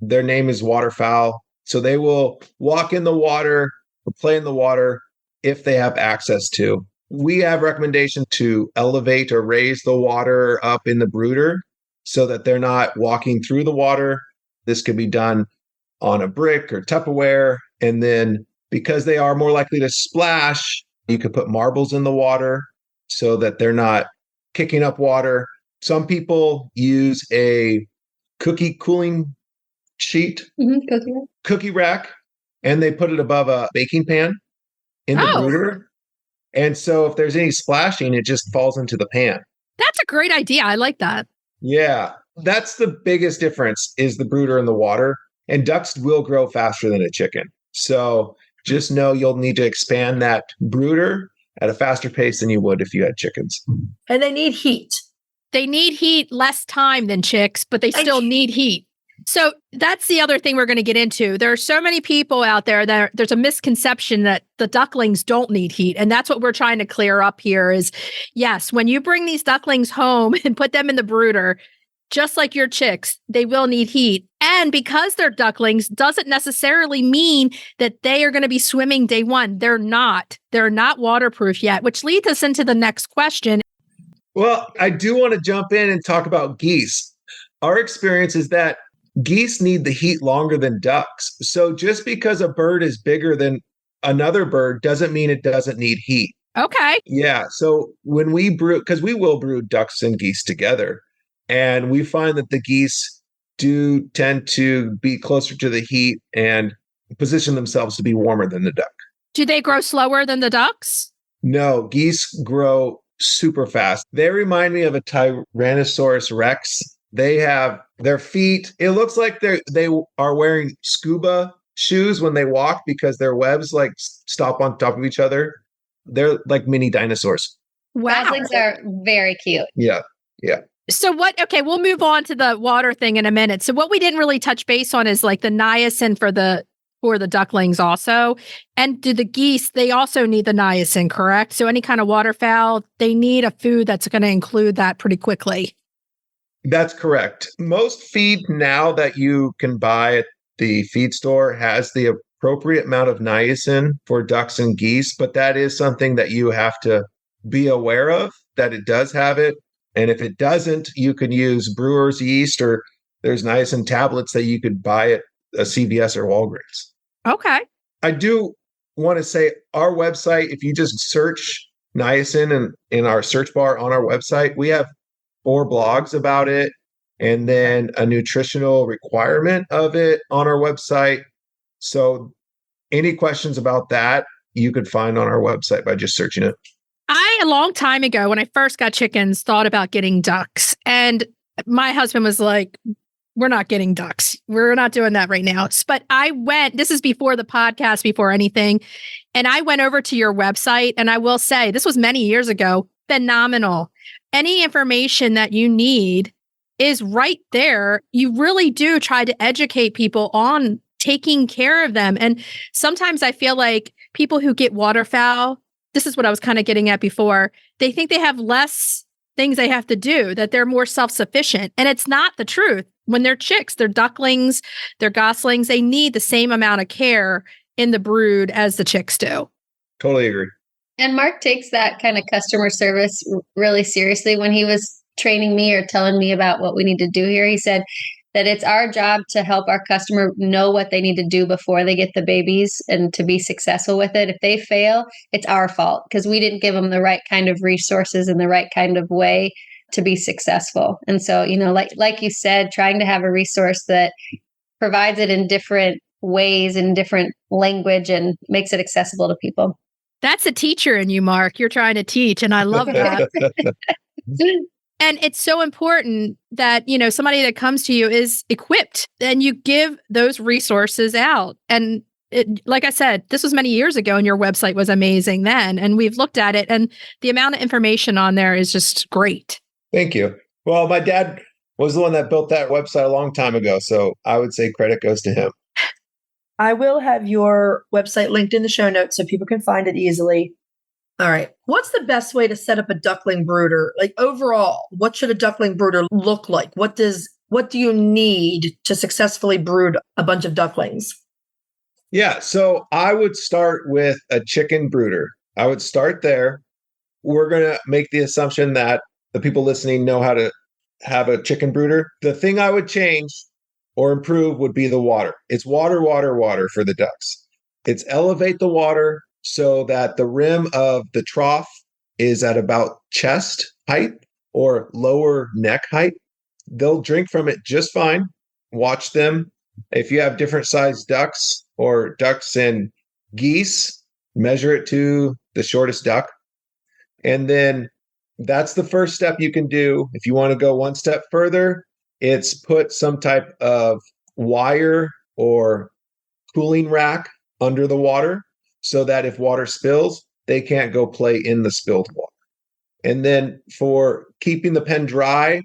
Their name is waterfowl. So they will walk in the water or play in the water if they have access to. We have recommendation to elevate or raise the water up in the brooder so that they're not walking through the water. This could be done on a brick or Tupperware. And then because they are more likely to splash, you could put marbles in the water so that they're not kicking up water. Some people use a cookie cooling sheet, cookie rack, and they put it above a baking pan in the brooder. And so if there's any splashing, it just falls into the pan. That's a great idea. I like that. Yeah, that's the biggest difference is the brooder and the water. And ducks will grow faster than a chicken. So just know you'll need to expand that brooder at a faster pace than you would if you had chickens. And they need heat. They need heat less time than chicks, but they still need heat. So that's the other thing we're going to get into. There are so many people out there that there's a misconception that the ducklings don't need heat. And that's what we're trying to clear up here is, yes, when you bring these ducklings home and put them in the brooder, just like your chicks, they will need heat. And because they're ducklings doesn't necessarily mean that they are going to be swimming day one. They're not. They're not waterproof yet, which leads us into the next question. Well, I do want to jump in and talk about geese. Our experience is that geese need the heat longer than ducks. So just because a bird is bigger than another bird doesn't mean it doesn't need heat. Okay. Yeah. So when we brew, because we will brew ducks and geese together, and we find that the geese do tend to be closer to the heat and position themselves to be warmer than the duck. Do they grow slower than the ducks? No, geese grow super fast. They remind me of a Tyrannosaurus Rex. They have their feet. It looks like they are wearing scuba shoes when they walk because their webs like stop on top of each other. They're like mini dinosaurs. Wow. Ducklings are very cute. Yeah. Yeah. So we'll move on to the water thing in a minute. So what we didn't really touch base on is like the niacin for the ducklings also. And do the geese, they also need the niacin, correct? So any kind of waterfowl, they need a food that's going to include that pretty quickly. That's correct. Most feed now that you can buy at the feed store has the appropriate amount of niacin for ducks and geese, but that is something that you have to be aware of, that it does have it. And if it doesn't, you can use brewer's yeast, or there's niacin tablets that you could buy at a CVS or Walgreens. Okay. I do want to say our website, if you just search niacin in our search bar on our website, we have 4 blogs about it, and then a nutritional requirement of it on our website. So any questions about that, you could find on our website by just searching it. A long time ago, when I first got chickens, thought about getting ducks. And my husband was like, we're not getting ducks. We're not doing that right now. But this is before the podcast, before anything. And I went over to your website, and I will say, this was many years ago, phenomenal. Any information that you need is right there. You really do try to educate people on taking care of them. And sometimes I feel like people who get waterfowl, this is what I was kind of getting at before, they think they have less things they have to do, that they're more self-sufficient. And it's not the truth. When they're chicks, they're ducklings, they're goslings, they need the same amount of care in the brood as the chicks do. Totally agree. And Marc takes that kind of customer service really seriously. When he was training me or telling me about what we need to do here, he said that it's our job to help our customer know what they need to do before they get the babies and to be successful with it. If they fail, it's our fault because we didn't give them the right kind of resources and the right kind of way to be successful. And so, like you said, trying to have a resource that provides it in different ways, in different language, and makes it accessible to people. That's a teacher in you, Marc. You're trying to teach, and I love that. And it's so important that, somebody that comes to you is equipped and you give those resources out. And like I said, this was many years ago and your website was amazing then. And we've looked at it and the amount of information on there is just great. Thank you. Well, my dad was the one that built that website a long time ago. So I would say credit goes to him. I will have your website linked in the show notes so people can find it easily. All right. What's the best way to set up a duckling brooder? Like overall, what should a duckling brooder look like? What do you need to successfully brood a bunch of ducklings? Yeah. So I would start with a chicken brooder. I would start there. We're going to make the assumption that the people listening know how to have a chicken brooder. The thing I would change or improve would be the water. It's water, water, water for the ducks. It's elevate the water so that the rim of the trough is at about chest height or lower neck height. They'll drink from it just fine. Watch them. If you have different sized ducks or ducks and geese, measure it to the shortest duck. And then that's the first step you can do. If you want to go one step further, it's put some type of wire or cooling rack under the water so that if water spills, they can't go play in the spilled water. And then for keeping the pen dry,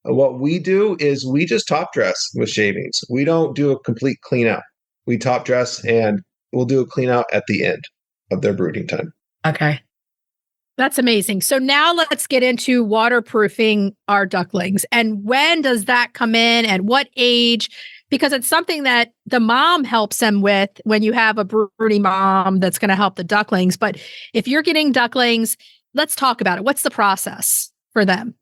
what we do is we just top dress with shavings. We don't do a complete clean out. We top dress and we'll do a clean out at the end of their brooding time. Okay. That's amazing. So now let's get into waterproofing our ducklings. And when does that come in? At what age? Because it's something that the mom helps them with when you have a brooding mom that's going to help the ducklings. But if you're getting ducklings, let's talk about it. What's the process for them?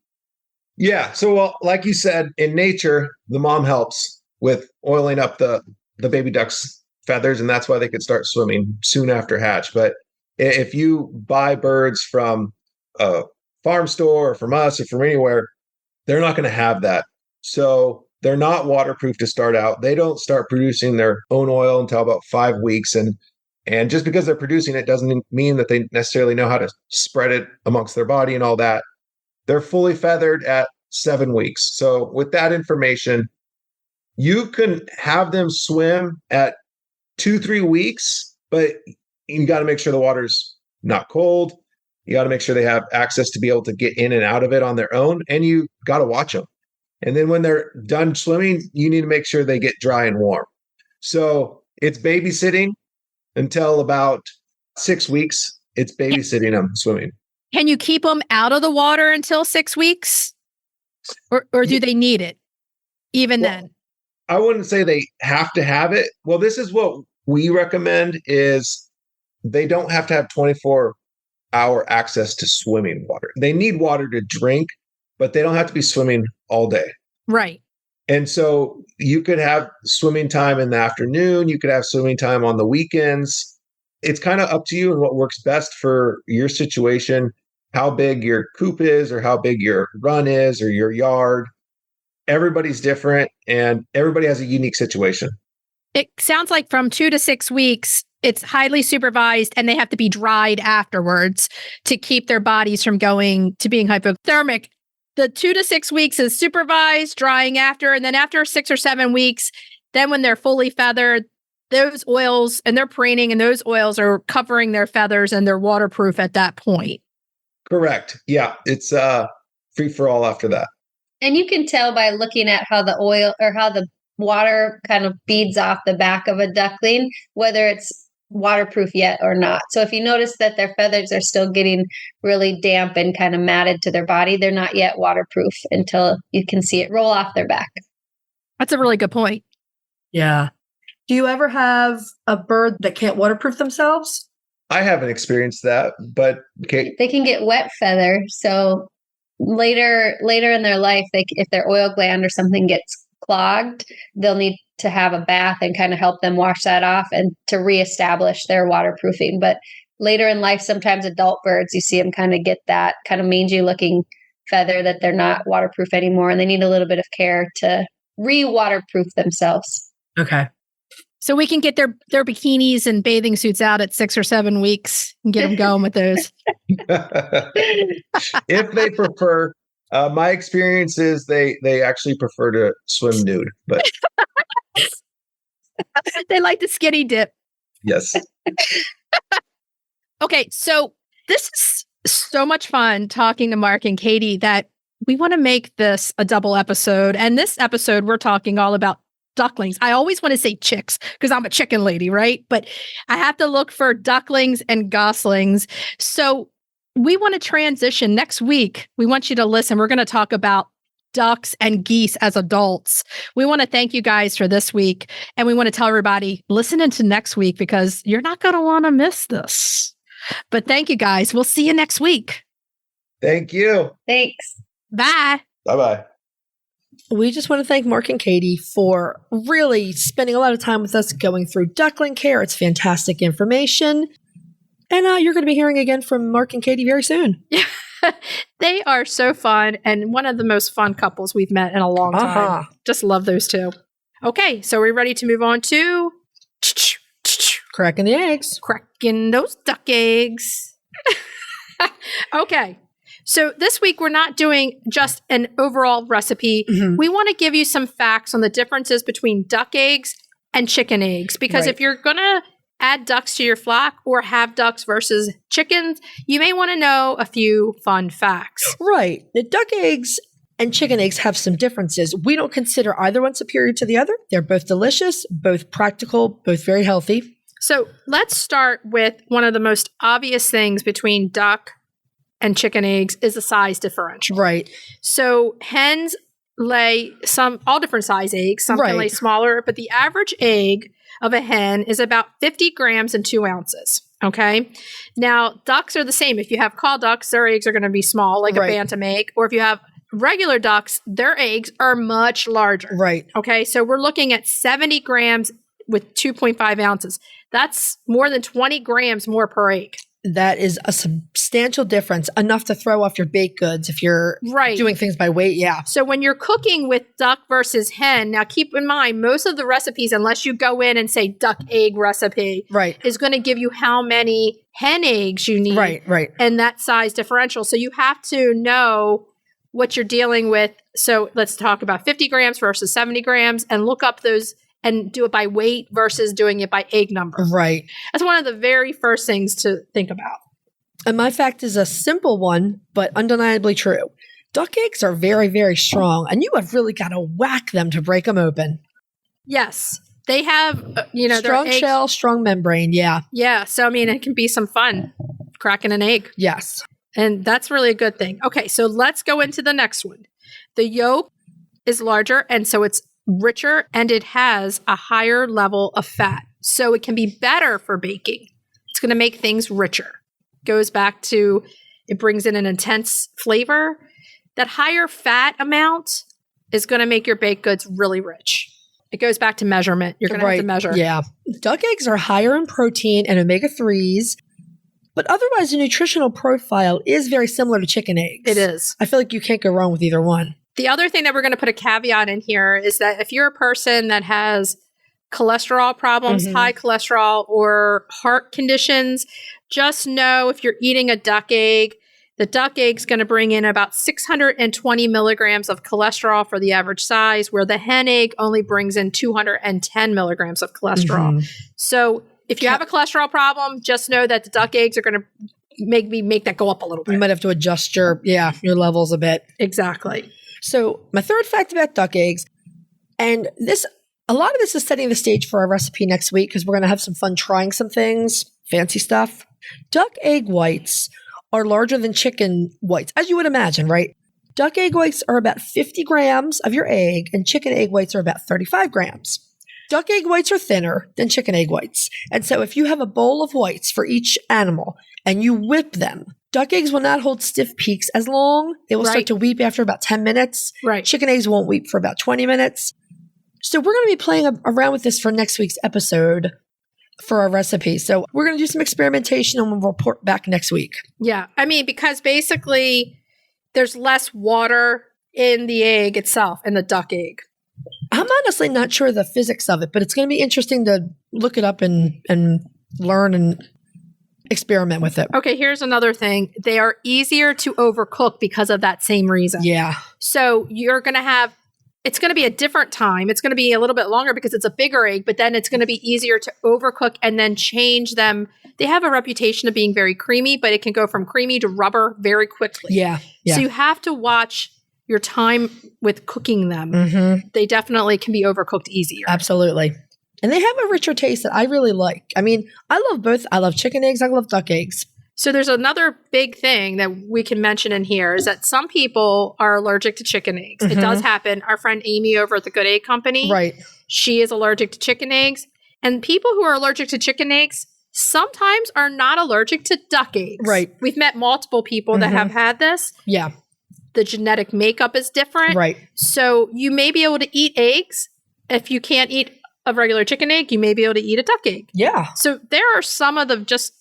Yeah. So, well, like you said, in nature, the mom helps with oiling up the baby duck's feathers, and that's why they could start swimming soon after hatch. But if you buy birds from a farm store or from us or from anywhere, they're not going to have that. So they're not waterproof to start out. They don't start producing their own oil until about 5 weeks. And just because they're producing it doesn't mean that they necessarily know how to spread it amongst their body and all that. They're fully feathered at 7 weeks. So with that information, you can have them swim at 2-3 weeks, but you got to make sure the water's not cold. You got to make sure they have access to be able to get in and out of it on their own. And you got to watch them. And then when they're done swimming, you need to make sure they get dry and warm. So it's babysitting until about 6 weeks. It's babysitting them swimming. Can you keep them out of the water until 6 weeks? Or do they need it even then? I wouldn't say they have to have it. Well, this is what we recommend is they don't have to have 24-hour access to swimming water. They need water to drink, but they don't have to be swimming all day. Right. And so you could have swimming time in the afternoon. You could have swimming time on the weekends. It's kind of up to you and what works best for your situation, how big your coop is or how big your run is or your yard. Everybody's different and everybody has a unique situation. It sounds like from 2 to 6 weeks, it's highly supervised and they have to be dried afterwards to keep their bodies from going to being hypothermic. The 2 to 6 weeks is supervised, drying after, and then after 6 or 7 weeks, then when they're fully feathered, those oils and they're preening and those oils are covering their feathers and they're waterproof at that point. Correct. Yeah. It's free for all after that. And you can tell by looking at how the oil or how the water kind of beads off the back of a duckling, whether it's waterproof yet or not. So if you notice that their feathers are still getting really damp and kind of matted to their body, they're not yet waterproof until you can see it roll off their back. That's a really good point. Yeah. Do you ever have a bird that can't waterproof themselves? I haven't experienced that, but okay. They can get wet feather. So later in their life, if their oil gland or something gets clogged, they'll need to have a bath and kind of help them wash that off and to reestablish their waterproofing. But later in life, sometimes adult birds, you see them kind of get that kind of mangy looking feather that they're not waterproof anymore, and they need a little bit of care to re-waterproof themselves. Okay. So we can get their bikinis and bathing suits out at 6 or 7 weeks and get them going with those. If they prefer, my experience is they actually prefer to swim nude, but They like the skinny dip. yes. Okay, so this is so much fun talking to Marc and Katy that we want to make this a double episode. And this episode, we're talking all about ducklings. I always want to say chicks because I'm a chicken lady, right? But I have to look for ducklings and goslings. So we want to transition next week. We want you to listen. We're going to talk about ducks and geese as adults. We want to thank you guys for this week. And we want to tell everybody, listen into next week because you're not going to want to miss this. But thank you guys. We'll see you next week. Thank you. Thanks. Bye. Bye-bye. We just want to thank Marc and Katy for really spending a lot of time with us going through Duckling Care. It's fantastic information. And you're going to be hearing again from Marc and Katy very soon. They are so fun and one of the most fun couples we've met in a long time. Just love those two. Okay, so we're ready to move on to Cracking the eggs. cracking those duck eggs. Okay, so this week we're not doing just an overall recipe. Mhm. We want to give you some facts on the differences between duck eggs and chicken eggs. Because Right. if you're going to add ducks to your flock or have ducks versus chickens, you may want to know a few fun facts. Right. The duck eggs and chicken eggs have some differences. We don't consider either one superior to the other. They're both delicious, both practical, both very healthy. So let's start with one of the most obvious things between duck and chicken eggs is the size differential. Right. So hens lay all different size eggs. Some Right. can lay smaller, but the average egg of a hen is about 50 grams and 2 ounces. Okay. Now, ducks are the same. If you have call ducks, their eggs are going to be small, like Right. a bantam egg. Or if you have regular ducks, their eggs are much larger. Right. Okay. So we're looking at 70 grams with 2.5 ounces. That's more than 20 grams more per egg. That is a substantial difference, enough to throw off your baked goods if you're Right. doing things by weight. Yeah. So when you're cooking with duck versus hen, now keep in mind, most of the recipes, unless you go in and say duck egg recipe, Right. is going to give you how many hen eggs you need Right. Right. and that size differential. So you have to know what you're dealing with. So let's talk about 50 grams versus 70 grams and look up those and do it by weight versus doing it by egg number. Right. That's one of the very first things to think about. And my fact is a simple one, but undeniably true. Duck eggs are very, very strong, and you have really got to whack them to break them open. Yes. They have, their strong eggs- shell, strong membrane. Yeah. Yeah. So, I mean, it can be some fun cracking an egg. Yes. And that's really a good thing. Okay. So let's go into the next one. The yolk is larger, and so it's richer, and it has a higher level of fat. So it can be better for baking. It's going to make things richer. Goes back to, it brings in an intense flavor. That higher fat amount is going to make your baked goods really rich. It goes back to measurement. You're going to have to measure. Yeah. Duck eggs are higher in protein and omega-3s, but otherwise the nutritional profile is very similar to chicken eggs. It is. I feel like you can't go wrong with either one. The other thing that we're going to put a caveat in here is that if you're a person that has cholesterol problems, Mhm. high cholesterol, or heart conditions, just know if you're eating a duck egg, the duck egg's going to bring in about 620 milligrams of cholesterol for the average size, where the hen egg only brings in 210 milligrams of cholesterol. Mhm. So if you have a cholesterol problem, just know that the duck eggs are going to make that go up a little You bit. might have to adjust your levels a bit. Exactly. So my third fact about duck eggs, and a lot of this is setting the stage for our recipe next week because we're going to have some fun trying some things, fancy stuff. Duck egg whites are larger than chicken whites, as you would imagine, right? Duck egg whites are about 50 grams of your egg, and chicken egg whites are about 35 grams. Duck egg whites are thinner than chicken egg whites. And so if you have a bowl of whites for each animal and you whip them, duck eggs will not hold stiff peaks as long. They will Right. start to weep after about 10 minutes. Right. Chicken eggs won't weep for about 20 minutes. So we're going to be playing around with this for next week's episode for our recipe. So we're going to do some experimentation and we'll report back next week. Yeah. I mean, because basically there's less water in the egg itself, in the duck egg. I'm honestly not sure the physics of it, but it's going to be interesting to look it up and learn and experiment with it. Okay, here's another thing. They are easier to overcook because of that same reason. Yeah. So you're going to have, it's going to be a different time. It's going to be a little bit longer because it's a bigger egg, but then it's going to be easier to overcook and then change them. They have a reputation of being very creamy, but it can go from creamy to rubber very quickly. Yeah. So you have to watch your time with cooking them. Mm-hmm. They definitely can be overcooked easier. Absolutely. And they have a richer taste that I really like. I mean, I love both. I love chicken eggs. I love duck eggs. So there's another big thing that we can mention in here is that some people are allergic to chicken eggs. Mm-hmm. It does happen. Our friend Amy over at the Good Egg Company, Right. she is allergic to chicken eggs. And people who are allergic to chicken eggs sometimes are not allergic to duck eggs. Right. We've met multiple people that have had this. Yeah. The genetic makeup is different. Right. So you may be able to eat eggs. If you can't eat a regular chicken egg, you may be able to eat a duck egg. Yeah. So there are some of the just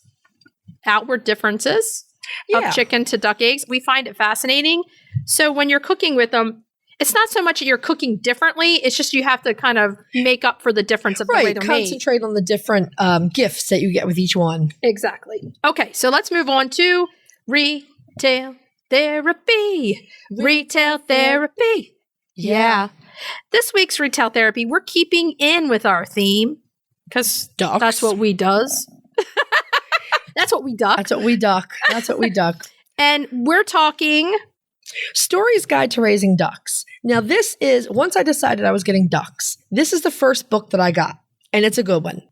outward differences of chicken to duck eggs. We find it fascinating. So when you're cooking with them, it's not so much that you're cooking differently. It's just you have to kind of make up for the difference of the way they're made. Concentrate on the different gifts that you get with each one. Exactly. Okay, so let's move on to retail therapy. Retail therapy. Yeah. This week's retail therapy, we're keeping in with our theme because that's what we does. That's what we duck. That's what we duck. That's what we duck. And we're talking Storey's Guide to Raising Ducks. Now, this is, once I decided I was getting ducks, this is the first book that I got, and it's a good one.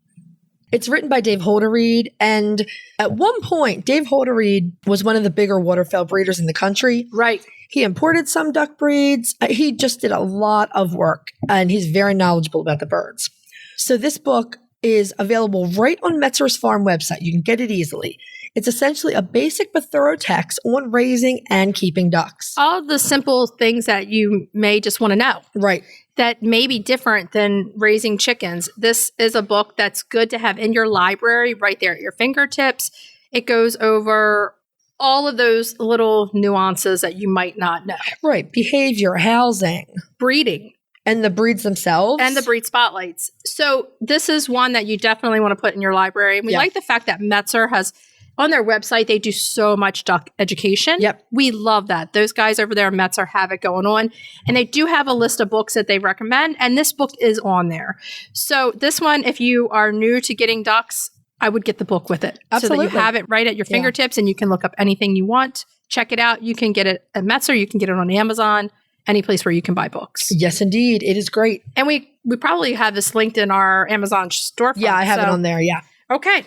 It's written by Dave Holderread, and at one point, Dave Holderread was one of the bigger waterfowl breeders in the country. right. He imported some duck breeds. He just did a lot of work, and he's very knowledgeable about the birds. So this book is available right on Metzer's farm website. You can get it easily. It's essentially a basic but thorough text on raising and keeping ducks. All the simple things that you may just want to know. Right. That may be different than raising chickens. This is a book that's good to have in your library right there at your fingertips. It goes over all of those little nuances that you might not know. Right. Behavior, housing, Breeding. and the breeds themselves. And the breed spotlights. So this is one that you definitely want to put in your library. And we like the fact that Metzer has, on their website, they do so much duck education. Yep. We love that. Those guys over there at Metzer have it going on. And they do have a list of books that they recommend. And this book is on there. So this one, if you are new to getting ducks, I would get the book with it. Absolutely. So that you have it right at your fingertips and you can look up anything you want. Check it out. You can get it at Metzer. You can get it on Amazon. Any place where you can buy books. Yes, indeed. It is great. And we probably have this linked in our Amazon storefront. Yeah, I have it on there. Yeah. Okay.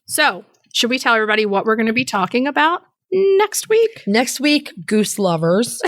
So should we tell everybody what we're going to be talking about next week? Next week, goose lovers,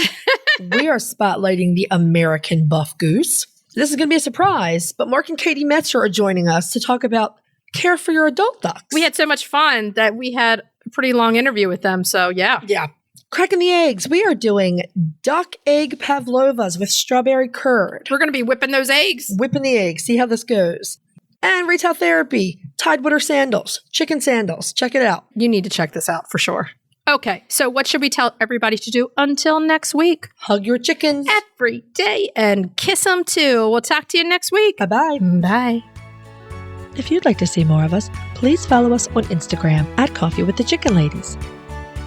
we are spotlighting the American buff goose. This is going to be a surprise, but Marc and Katy Metzer are joining us to talk about care for your adult ducks. We had so much fun that we had a pretty long interview with them. So yeah. Yeah. Cracking the eggs. We are doing duck egg pavlovas with strawberry curd. We're going to be whipping those eggs. Whipping the eggs. See how this goes. And retail therapy. Tidewater sandals. Chicken sandals. Check it out. You need to check this out for sure. Okay. So what should we tell everybody to do until next week? Hug your chickens. Every day and kiss them too. We'll talk to you next week. Bye-bye. Bye. If you'd like to see more of us, please follow us on Instagram at Coffee with the Chicken Ladies.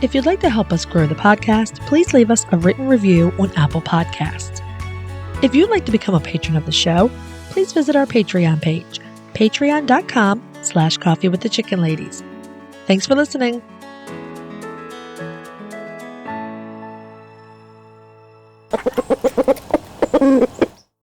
If you'd like to help us grow the podcast, please leave us a written review on Apple Podcasts. If you'd like to become a patron of the show, please visit our Patreon page, patreon.com/Coffee with the Chicken Ladies. Thanks for listening.